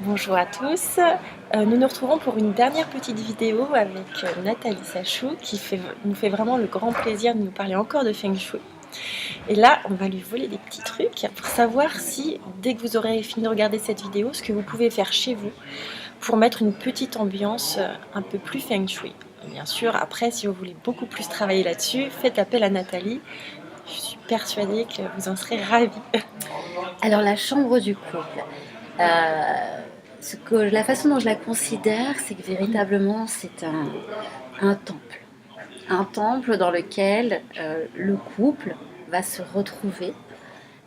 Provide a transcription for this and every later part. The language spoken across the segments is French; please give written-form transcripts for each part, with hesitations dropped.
Bonjour à tous. Nous nous retrouvons pour une dernière petite vidéo avec Nathalie Sachou nous fait vraiment le grand plaisir de nous parler encore de Feng Shui. Et là, on va lui voler des petits trucs pour savoir si, dès que vous aurez fini de regarder cette vidéo, ce que vous pouvez faire chez vous pour mettre une petite ambiance un peu plus Feng Shui. Bien sûr, après, si vous voulez beaucoup plus travailler là-dessus, faites appel à Nathalie. Je suis persuadée que vous en serez ravis. Alors la chambre du couple, la façon dont je la considère, c'est que véritablement c'est un temple. Un temple dans lequel le couple va se retrouver,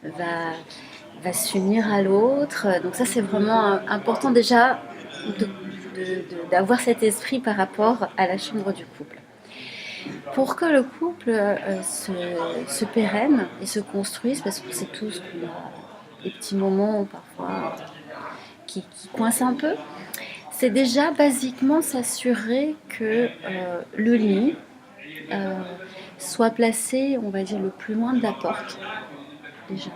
va, va s'unir à l'autre. Donc ça c'est vraiment important déjà d'avoir cet esprit par rapport à la chambre du couple. Pour que le couple se pérenne et se construise, parce que c'est tout ce qu'on a, des petits moments parfois qui coincent un peu, c'est déjà basiquement s'assurer que le lit euh, soit placé, on va dire, le plus loin de la porte, déjà.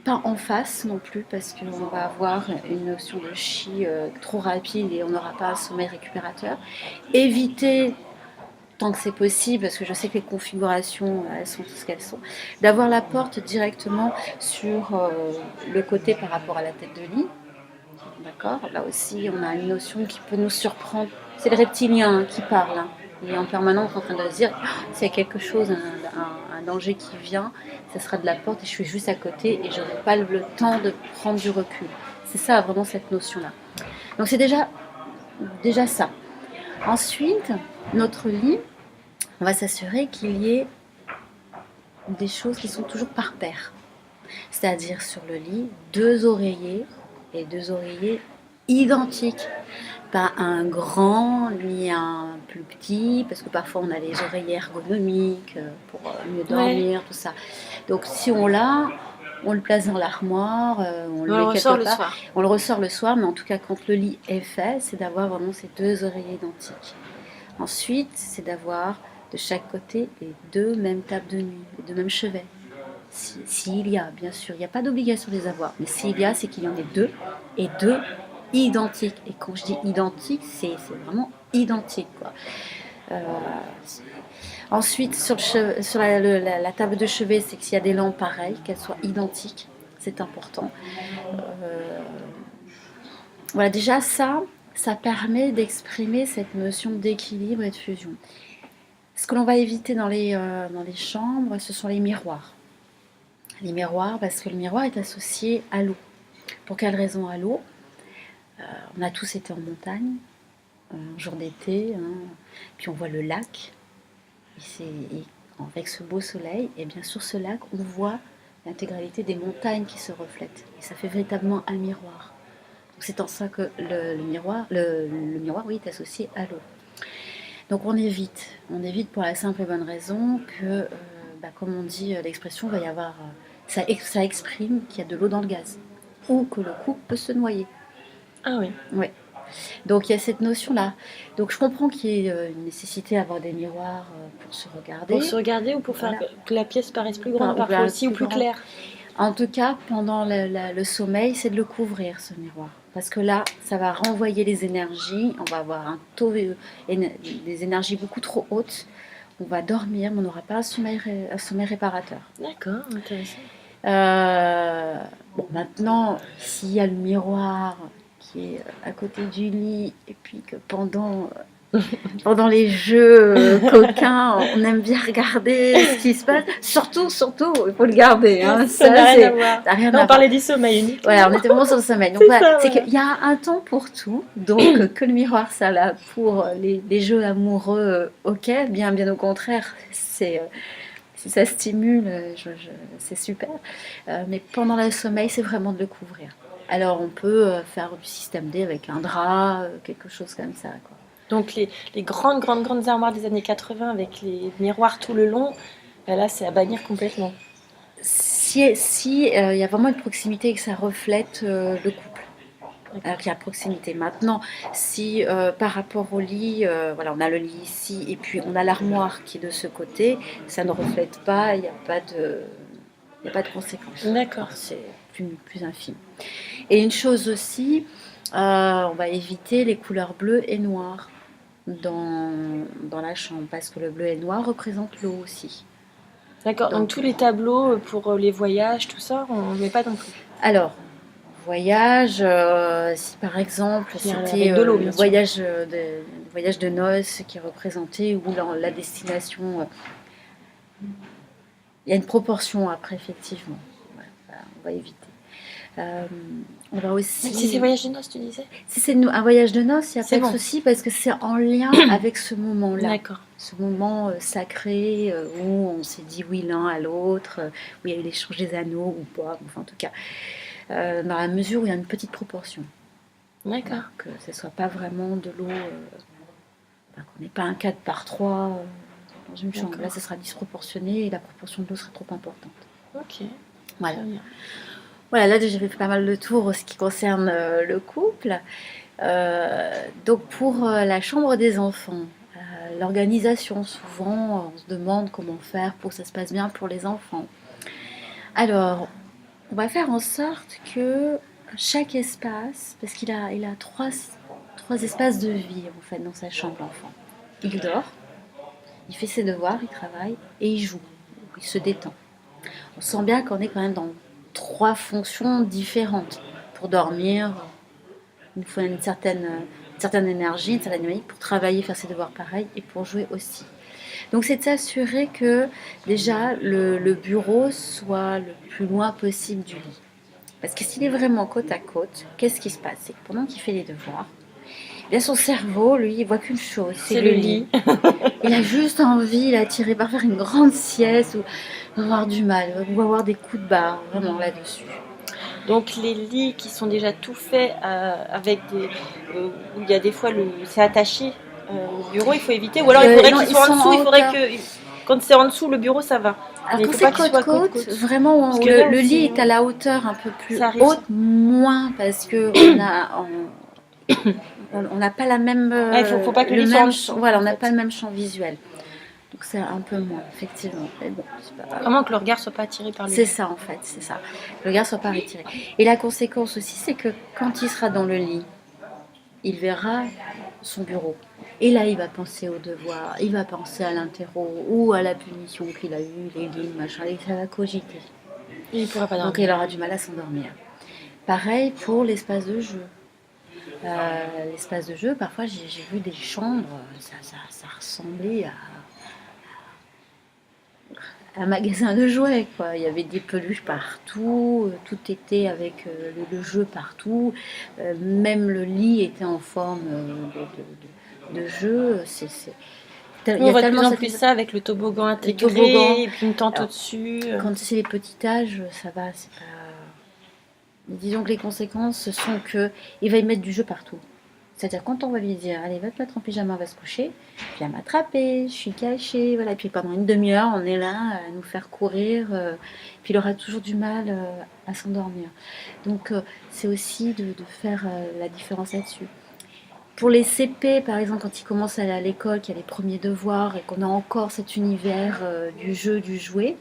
Pas en face non plus, parce qu'on va avoir une notion de chi trop rapide et on n'aura pas un sommeil récupérateur. Éviter tant que c'est possible, parce que je sais que les configurations, elles sont ce qu'elles sont, d'avoir la porte directement sur le côté par rapport à la tête de lit. D'accord. Là aussi, on a une notion qui peut nous surprendre. C'est le reptilien qui parle. Hein. Il est en permanence en train de se dire s'il y a quelque chose, un danger qui vient, ce sera de la porte et je suis juste à côté et je n'aurai pas le temps de prendre du recul. C'est ça vraiment cette notion-là. Donc c'est déjà ça. Ensuite, notre lit, on va s'assurer qu'il y ait des choses qui sont toujours par paire. C'est-à-dire sur le lit, deux oreillers et deux oreillers identiques. Pas un grand ni un plus petit, parce que parfois on a les oreillers ergonomiques pour mieux Ouais. dormir, tout ça. Donc si on l'a, on le place dans l'armoire, on On le le met ressort quelque le part, soir. on le ressort le soir, mais en tout cas quand le lit est fait, c'est d'avoir vraiment ces deux oreillers identiques. Ensuite, c'est d'avoir de chaque côté les deux mêmes tables de nuit, les deux mêmes chevets. S'il y a, bien sûr, il n'y a pas d'obligation de les avoir, mais s'il y a, c'est qu'il y en ait deux, et deux identiques. Et quand je dis identique, c'est vraiment identique, quoi. Euh, Ensuite, sur la table de chevet, c'est que s'il y a des lampes pareilles, qu'elles soient identiques, c'est important. Euh, voilà, déjà ça permet d'exprimer cette notion d'équilibre et de fusion. Ce que l'on va éviter dans les chambres, ce sont les miroirs. Les miroirs, parce que le miroir est associé à l'eau. Pour quelle raison à l'eau? On a tous été en montagne, un jour d'été, hein, puis on voit le lac, et avec ce beau soleil, et bien sur ce lac, on voit l'intégralité des montagnes qui se reflètent. Et ça fait véritablement un miroir. Donc c'est en ça que le miroir oui, est associé à l'eau. Donc on évite pour la simple et bonne raison que, comme on dit l'expression, va y avoir, ça exprime qu'il y a de l'eau dans le gaz, ou que le couple peut se noyer. Ah oui. Ouais. Donc il y a cette notion-là. Donc je comprends qu'il y ait une nécessité d'avoir des miroirs pour se Pour regarder. se regarder ou pour faire Voilà. que la pièce paraisse plus grande parfois aussi ou Plus plus grande. claire. En tout cas, pendant le sommeil, c'est de le couvrir, ce miroir. Parce que là, ça va renvoyer les énergies. On va avoir un taux des énergies beaucoup trop hautes. On va dormir, mais on n'aura pas un sommeil réparateur. D'accord, intéressant. Euh, bon, maintenant, s'il y a le miroir qui est à côté du lit, et puis que pendant les jeux coquins, on aime bien regarder ce qui se passe. Surtout, il faut le garder. Hein. Ça n'a rien à voir. Ça n'a rien Non, à on voir. parlait du sommeil uniquement. Voilà, on était vraiment sur le sommeil. Donc C'est voilà, ça, c'est voilà. qu'il y a un temps pour tout. Donc que le miroir, ça là pour les jeux amoureux, ok. Bien au contraire, si ça stimule, c'est super. Mais pendant le sommeil, c'est vraiment de le couvrir. Alors on peut faire du système D avec un drap, quelque chose comme ça, quoi. Donc les grandes armoires des années 80 avec les miroirs tout le long, ben là c'est à bannir complètement. Si il y a vraiment une proximité et que ça reflète le couple. Alors qu'il y a proximité. Maintenant, si par rapport au lit, voilà, on a le lit ici et puis on a l'armoire qui est de ce côté, ça ne reflète pas, il n'y a pas de conséquences. D'accord. Enfin, c'est plus infime. Et une chose aussi, on va éviter les couleurs bleues et noires dans la chambre, parce que le bleu et le noir représentent l'eau aussi. D'accord, donc Donc, tous les tableaux pour les voyages, tout ça, on ne met pas non plus. alors, voyage, si par exemple c'était Avec de l'eau, le bien sûr. voyage de noces qui est représenté, ou la destination, il y a une proportion après, effectivement. Ouais, on va éviter. Euh, on va Même si c'est aussi. voyage de noces, tu disais. Si c'est un voyage de noces, il n'y a C'est pas de bon. souci parce que c'est en lien avec ce moment-là. D'accord. Ce moment sacré où on s'est dit oui l'un à l'autre, où il y a eu l'échange des anneaux ou pas, enfin en tout cas, dans la mesure où il y a une petite proportion. D'accord. Que ce ne soit pas vraiment de l'eau, qu'on n'ait pas un 4 par 3 dans une chambre. Là, D'accord. ça sera disproportionné et la proportion de l'eau sera trop importante. Ok. Voilà. Très bien. Voilà, là j'ai fait pas mal de tours en ce qui concerne le couple. Donc pour la chambre des enfants, l'organisation, souvent on se demande comment faire pour que ça se passe bien pour les enfants. Alors, on va faire en sorte que chaque espace, parce qu'il a trois espaces de vie en fait dans sa chambre l'enfant. Il dort, il fait ses devoirs, il travaille et il joue, il se détend. On sent bien qu'on est quand même dans trois fonctions différentes. Pour dormir, il faut une certaine énergie, une certaine dynamique pour travailler, faire ses devoirs pareil et pour jouer aussi. Donc c'est de s'assurer que déjà le bureau soit le plus loin possible du lit. Parce que s'il est vraiment côte à côte, qu'est-ce qui se passe? C'est que pendant qu'il fait les devoirs, eh bien son cerveau, lui, il voit qu'une chose, c'est C'est le le lit. lit. Il a juste envie, il est attiré par faire une grande sieste ou avoir du mal, ou avoir des coups de barre, vraiment là-dessus. Donc les lits qui sont déjà tout faits avec des où il y a des fois c'est attaché au bureau, il faut éviter. Ou alors il faudrait Non, qu'ils ils soient en sont dessous. en Il faudrait hauteur. que quand c'est en dessous le bureau ça va. Alors Mais il quand faut c'est pas qu'ils soient côte côte-côte, côte. Parce vraiment où que le, là le lit aussi est à la hauteur un peu plus ça arrive ça. haute, moins parce que on n'a pas la même, Ah, faut pas que le lit soit en dessous voilà, en on n'a pas fait. le même champ visuel. Donc c'est un peu moins, effectivement. Mais bon, c'est pas grave. Vraiment que le regard soit pas attiré par le C'est lit. ça en fait, c'est ça. Le regard soit pas retiré. Et la conséquence aussi, c'est que quand il sera dans le lit, il verra son bureau. Et là, il va penser au devoir, il va penser à l'interro ou à la punition qu'il a eue, les lignes, machin, et ça va cogiter. Il pourra pas Donc il dormir. aura du mal à s'endormir. Pareil pour l'espace de jeu. L'espace de jeu, parfois j'ai vu des chambres, ça ressemblait à un magasin de jouets, quoi. Il y avait des peluches partout, tout était avec le jeu partout, même le lit était en forme de jeu. Il Nous y on a voit de plus tellement en cette plus ça avec le toboggan les toboggans. intégré et puis une tente Alors, au-dessus. quand c'est les petits âges, ça va, c'est pas. Disons que les conséquences sont que il va y mettre du jeu partout. C'est-à-dire quand on va lui dire allez va te mettre en pyjama, on va se coucher, viens m'attraper, je suis cachée, voilà. Et puis pendant une demi-heure, on est là à nous faire courir, puis il aura toujours du mal à s'endormir. Donc c'est aussi de faire la différence là-dessus. Pour les CP, par exemple, quand ils commencent à aller à l'école, qu'il y a les premiers devoirs et qu'on a encore cet univers du jeu, du jouet,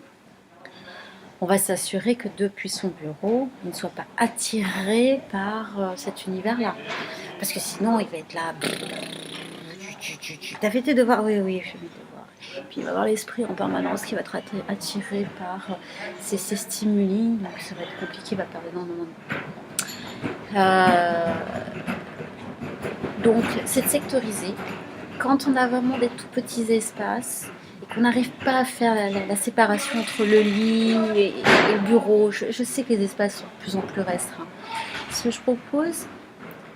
on va s'assurer que depuis son bureau, il ne soit pas attiré par cet univers-là. Parce que sinon, il va être là. T'as fait tes devoirs? Oui, oui, je fais mes devoirs. Puis il va avoir l'esprit en permanence qui va être attiré par ces stimuli. Donc ça va être compliqué, il va perdre énormément de temps. Donc c'est de sectoriser. Quand on a vraiment des tout petits espaces et qu'on n'arrive pas à faire la séparation entre le lit et le bureau, je sais que les espaces sont de plus en plus restreints. Ce que je propose,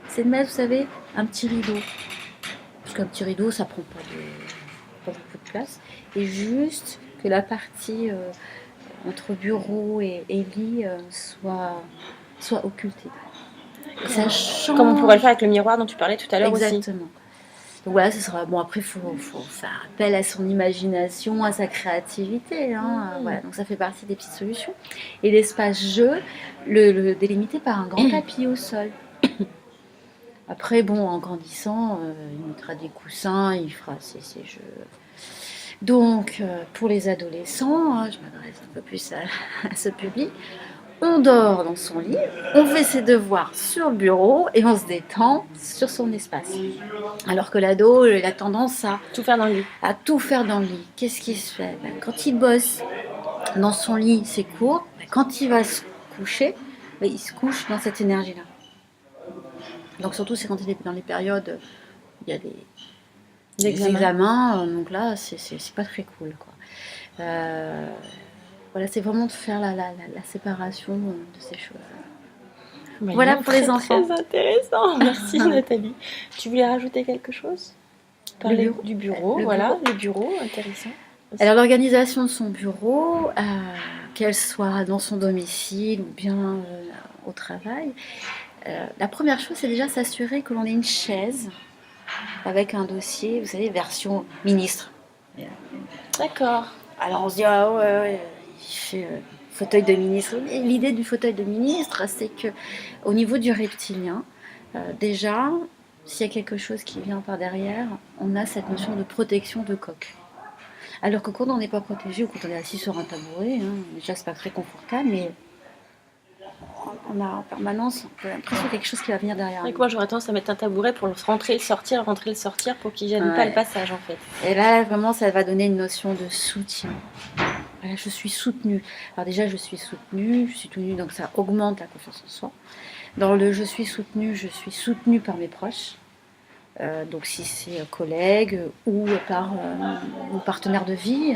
c'est de mettre, vous savez, un petit rideau. Parce qu'un petit rideau, ça prend pas beaucoup de place. Et juste que la partie entre bureau et lit soit occultée. Et ça change. Comme on pourrait le faire avec le miroir dont tu parlais tout à l'heure aussi. Exactement. Donc voilà, ce sera bon. Après, faut faire appel à son imagination, à sa créativité. Hein. Voilà, donc ça fait partie des petites solutions. Et l'espace jeu, le délimiter par un grand tapis au sol. Après, bon, en grandissant, il mettra des coussins, il fera ses jeux. Donc, pour les adolescents, hein, je m'adresse un peu plus à ce public, On dort dans son lit, on fait ses devoirs sur le bureau et on se détend sur son espace. Alors que l'ado, il a tendance Tout faire dans le lit. à tout faire dans le lit. Qu'est-ce qu'il se fait? Ben, quand il bosse dans son lit, c'est court. Ben, quand il va se coucher, ben, il se couche dans cette énergie-là. Donc surtout, c'est quand il est dans les périodes, il y a des examens, donc là, c'est pas très cool, quoi. Voilà, c'est vraiment de faire la séparation de ces choses. Bah, Voilà pour les enfants. Très intéressant. Merci Nathalie. Tu voulais rajouter quelque chose? Parler du bureau, voilà, le bureau, intéressant. Aussi. Alors l'organisation de son bureau, qu'elle soit dans son domicile ou bien au travail, la première chose, c'est déjà s'assurer que l'on ait une chaise avec un dossier, vous savez, version ministre. D'accord. Alors on se dit, ah ouais, il fait fauteuil de ministre. Et l'idée du fauteuil de ministre, c'est que au niveau du reptilien, déjà, s'il y a quelque chose qui vient par derrière, on a cette notion de protection de coque. Alors que quand on n'est pas protégé ou quand on est assis sur un tabouret, déjà c'est pas très confortable, mais on a en permanence l'impression qu'il y a quelque chose qui va venir derrière. Et moi j'aurais tendance à mettre un tabouret pour rentrer le sortir pour qu'il gêne pas le passage en fait. Et là vraiment ça va donner une notion de soutien. Voilà, je suis soutenue. Alors déjà je suis soutenue, donc ça augmente la confiance en soi. Dans le je suis soutenue par mes proches. Donc si c'est collègues ou par mon partenaire de vie,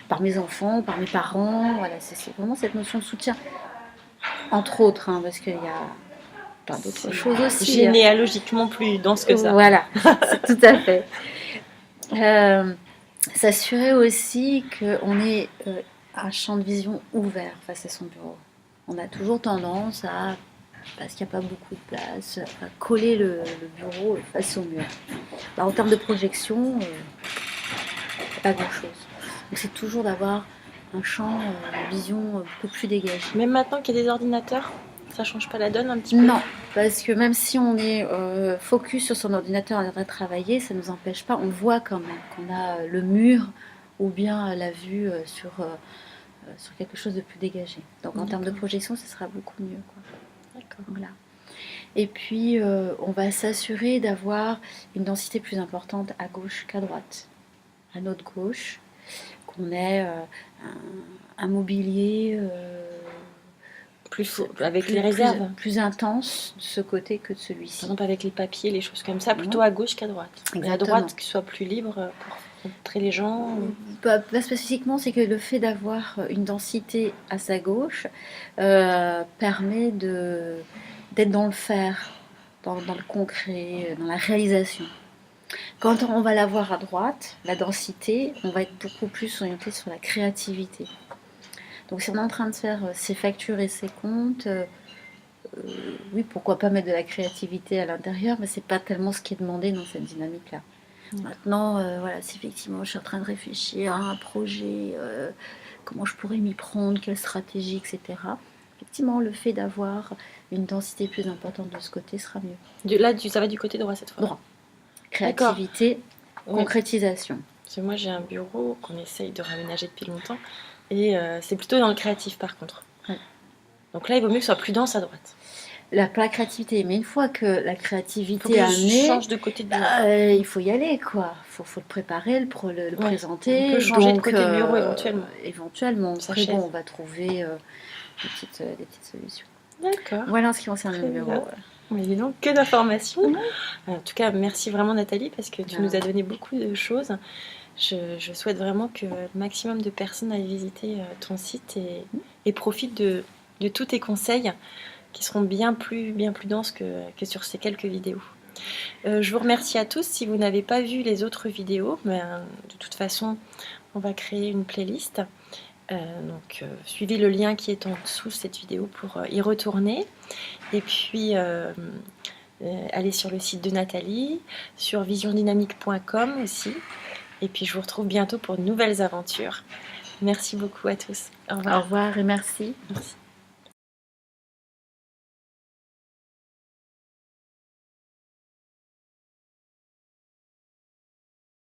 par mes enfants, par mes parents, voilà, c'est vraiment cette notion de soutien, entre autres, parce qu'il y a plein d'autres choses aussi. Généalogiquement plus dense que ça. Voilà, tout à fait. S'assurer aussi qu'on ait un champ de vision ouvert face à son bureau. On a toujours tendance à, parce qu'il n'y a pas beaucoup de place, à coller le bureau face au mur. En termes de projection, pas grand-chose. Donc c'est toujours d'avoir un champ de vision un peu plus dégagé. Même maintenant qu'il y a des ordinateurs, ça change pas la donne un petit peu? Non, parce que même si on est focus sur son ordinateur en train de travailler, ça ne nous empêche pas, on voit quand même qu'on a le mur ou bien la vue sur quelque chose de plus dégagé. Donc en termes de projection, ce sera beaucoup mieux, quoi. D'accord. Voilà. Et puis, on va s'assurer d'avoir une densité plus importante à gauche qu'à droite. À notre gauche, qu'on ait un mobilier avec les réserves plus intense de ce côté que de celui-ci. Par exemple avec les papiers, les choses comme ça, plutôt à gauche qu'à droite. Et à droite, qu'il soit plus libre pour montrer les gens. Pas spécifiquement, c'est que le fait d'avoir une densité à sa gauche permet d'être dans le faire, dans le concret, dans la réalisation. Quand on va l'avoir à droite, la densité, on va être beaucoup plus orienté sur la créativité. Donc si on est en train de faire ses factures et ses comptes, oui, pourquoi pas mettre de la créativité à l'intérieur, mais c'est pas tellement ce qui est demandé dans cette dynamique-là. Maintenant, voilà, si effectivement je suis en train de réfléchir à un projet, comment je pourrais m'y prendre, quelle stratégie, etc. Effectivement, le fait d'avoir une densité plus importante de ce côté sera mieux. Là, ça va du côté droit cette fois. Droit. Créativité, concrétisation. Parce que moi, j'ai un bureau qu'on essaye de réaménager depuis longtemps, et c'est plutôt dans le créatif par contre. Ouais. Donc là, il vaut mieux que ce soit plus dense à droite. La créativité, mais une fois que la créativité a amené, change de côté de bureau. Il faut y aller, quoi. Faut le préparer, le présenter. On peut changer de côté de bureau éventuellement. Éventuellement. Après, bon, on va trouver des petites solutions. D'accord. Voilà en ce qui concerne le bureau. Mais dis donc, que d'informations. En tout cas, merci vraiment Nathalie, parce que tu nous as donné beaucoup de choses. Je souhaite vraiment que le maximum de personnes aillent visiter ton site et profitent de tous tes conseils qui seront bien plus denses que sur ces quelques vidéos. Je vous remercie à tous. Si vous n'avez pas vu les autres vidéos, de toute façon, on va créer une playlist. Donc suivez le lien qui est en dessous de cette vidéo pour y retourner. Et puis allez sur le site de Nathalie, sur visiondynamique.com aussi. Et puis je vous retrouve bientôt pour de nouvelles aventures. Merci beaucoup à tous. Au revoir et merci. Merci.